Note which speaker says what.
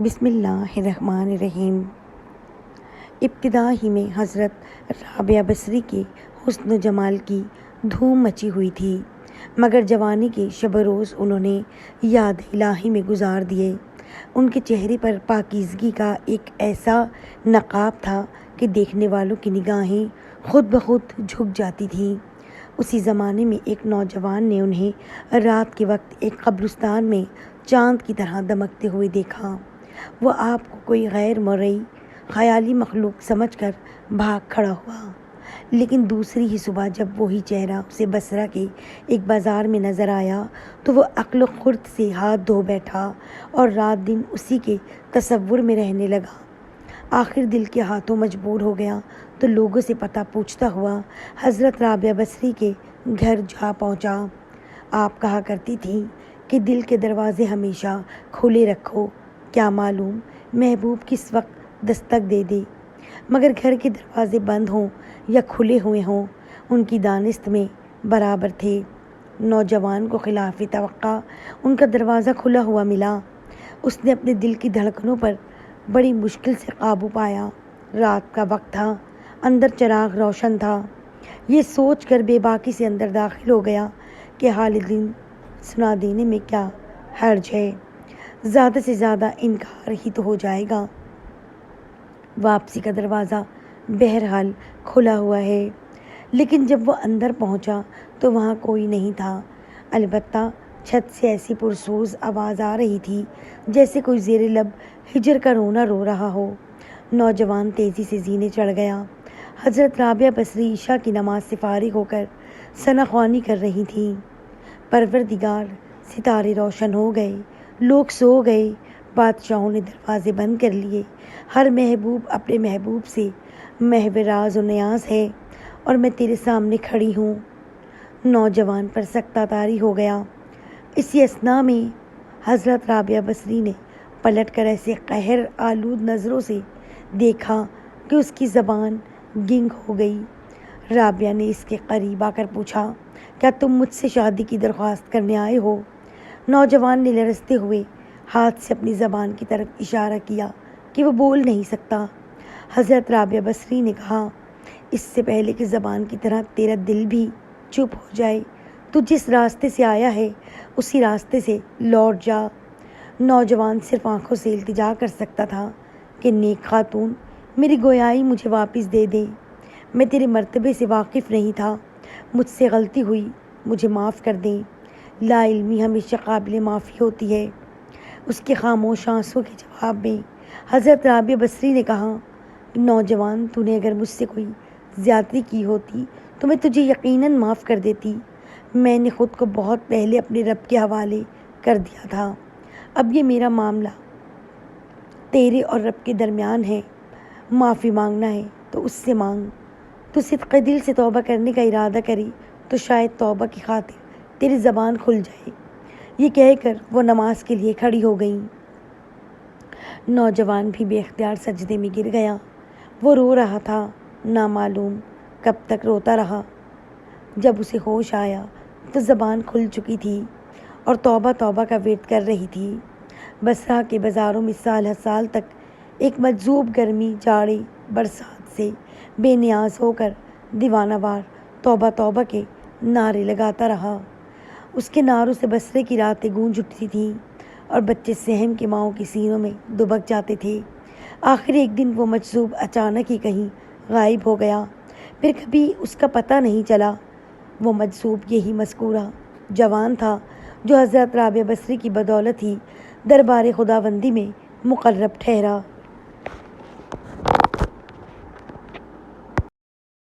Speaker 1: بسم اللہ الرحمن الرحیم۔ ابتدا ہی میں حضرت رابعہ بصری کے حسن و جمال کی دھوم مچی ہوئی تھی، مگر جوانی کے شب و روز انہوں نے یاد الہی میں گزار دیے۔ ان کے چہرے پر پاکیزگی کا ایک ایسا نقاب تھا کہ دیکھنے والوں کی نگاہیں خود بخود جھک جاتی تھیں۔ اسی زمانے میں ایک نوجوان نے انہیں رات کے وقت ایک قبرستان میں چاند کی طرح دمکتے ہوئے دیکھا۔ وہ آپ کو کوئی غیر مرئی خیالی مخلوق سمجھ کر بھاگ کھڑا ہوا، لیکن دوسری ہی صبح جب وہی چہرہ اسے بصرہ کے ایک بازار میں نظر آیا تو وہ عقل و خرد سے ہاتھ دھو بیٹھا اور رات دن اسی کے تصور میں رہنے لگا۔ آخر دل کے ہاتھوں مجبور ہو گیا تو لوگوں سے پتہ پوچھتا ہوا حضرت رابعہ بصری کے گھر جا پہنچا۔ آپ کہا کرتی تھیں کہ دل کے دروازے ہمیشہ کھلے رکھو، کیا معلوم محبوب کس وقت دستک دے دے، مگر گھر کے دروازے بند ہوں یا کھلے ہوئے ہوں، ان کی دانست میں برابر تھے۔ نوجوان کو خلاف توقع ان کا دروازہ کھلا ہوا ملا۔ اس نے اپنے دل کی دھڑکنوں پر بڑی مشکل سے قابو پایا۔ رات کا وقت تھا، اندر چراغ روشن تھا۔ یہ سوچ کر بے باکی سے اندر داخل ہو گیا کہ حال دل سنا دینے میں کیا حرج ہے، زیادہ سے زیادہ انکار ہی تو ہو جائے گا۔ واپسی کا دروازہ بہرحال کھلا ہوا ہے، لیکن جب وہ اندر پہنچا تو وہاں کوئی نہیں تھا، البتہ چھت سے ایسی پرسوز آواز آ رہی تھی جیسے کوئی زیر لب ہجر کا رونا رو رہا ہو۔ نوجوان تیزی سے زینے چڑھ گیا۔ حضرت رابعہ بصری عشاء کی نماز سے فارغ ہو کر ثنا خوانی کر رہی تھیں۔ پروردگار، ستارے روشن ہو گئے، لوگ سو گئے، بادشاہوں نے دروازے بند کر لیے، ہر محبوب اپنے محبوب سے محو راز و نیاز ہے اور میں تیرے سامنے کھڑی ہوں۔ نوجوان پر سکتہ طاری ہو گیا۔ اسی اثنا میں حضرت رابعہ بصری نے پلٹ کر ایسے قہر آلود نظروں سے دیکھا کہ اس کی زبان گنگ ہو گئی۔ رابعہ نے اس کے قریب آ کر پوچھا، کیا تم مجھ سے شادی کی درخواست کرنے آئے ہو؟ نوجوان نے لرزتے ہوئے ہاتھ سے اپنی زبان کی طرف اشارہ کیا کہ وہ بول نہیں سکتا۔ حضرت رابعہ بصری نے کہا، اس سے پہلے کہ زبان کی طرح تیرا دل بھی چپ ہو جائے، تو جس راستے سے آیا ہے اسی راستے سے لوٹ جا۔ نوجوان صرف آنکھوں سے التجا کر سکتا تھا کہ نیک خاتون، میری گویائی مجھے واپس دے دے، میں تیرے مرتبے سے واقف نہیں تھا، مجھ سے غلطی ہوئی، مجھے معاف کر دیں۔ لا علمی ہمیشہ قابل معافی ہوتی ہے۔ اس کے خاموش آنسوں کے جواب میں حضرت رابعہ بصری نے کہا، نوجوان، تو نے اگر مجھ سے کوئی زیادتی کی ہوتی تو میں تجھے یقیناً معاف کر دیتی۔ میں نے خود کو بہت پہلے اپنے رب کے حوالے کر دیا تھا۔ اب یہ میرا معاملہ تیرے اور رب کے درمیان ہے۔ معافی مانگنا ہے تو اس سے مانگ۔ تو صدق دل سے توبہ کرنے کا ارادہ کرے تو شاید توبہ کی خاطر تیری زبان کھل جائے۔ یہ کہہ کر وہ نماز کے لیے کھڑی ہو گئیں۔ نوجوان بھی بے اختیار سجدے میں گر گیا۔ وہ رو رہا تھا، نامعلوم کب تک روتا رہا۔ جب اسے ہوش آیا تو زبان کھل چکی تھی اور توبہ توبہ کا ورد کر رہی تھی۔ بصرہ کے بازاروں میں سال ہر سال تک ایک مجذوب گرمی، جاڑے، برسات سے بے نیاز ہو کر دیوانہ وار توبہ توبہ کے نعرے لگاتا رہا۔ اس کے نعروں سے بصرے کی راتیں گونج اٹھتی تھیں اور بچے سہم کے ماؤں کے سینوں میں دبک جاتے تھے۔ آخر ایک دن وہ مجذوب اچانک ہی کہیں غائب ہو گیا، پھر کبھی اس کا پتہ نہیں چلا۔ وہ مجذوب یہی مذکورہ جوان تھا جو حضرت رابعہ بصری کی بدولت ہی دربار خداوندی میں مقرب ٹھہرا۔